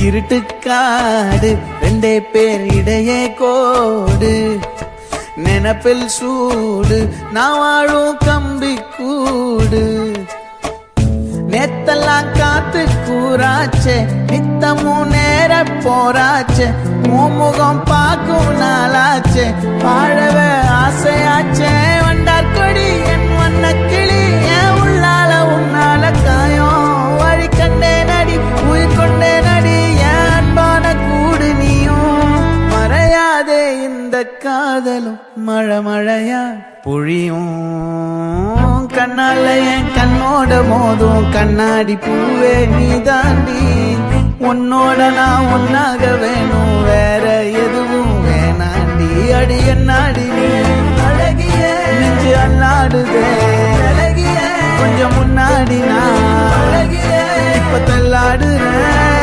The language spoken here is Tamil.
இருட்டுக்காடு ரெண்டே பேர் இடையே கோடு நினப்பில் சூடு நான் வாழும் கம்பி கூடு நேத்தெல்லாம் காத்து கூறாச்சே நித்தமும் நேர போராச்சே முகம் பார்க்கும் நாளாச்சே வாழவே ஆசையாச்சே வண்டார் கொடி என் வண்ண கிளி என் உள்ளால உன்னால காயம் வழி கண்டே நடி உயிர் கொண்டே நடி என் அன்பான கூடு நீயும் மறையாதே இந்த காதலும் மழை மழையா பொழியும் கண்ணால என் கண்ணோட மோதும் கண்ணாடி பூவே நீ தாண்டி உன்னோட நான் ஒன்னாக வேணும் வேற எதுவும் வேணாண்டி அடி என்னாடி நீ அழகிய நெஞ்சு அல்லாடுதே அழகிய கொஞ்சம் முன்னாடி நான் அழகிய இப்ப தள்ளாடுறேன்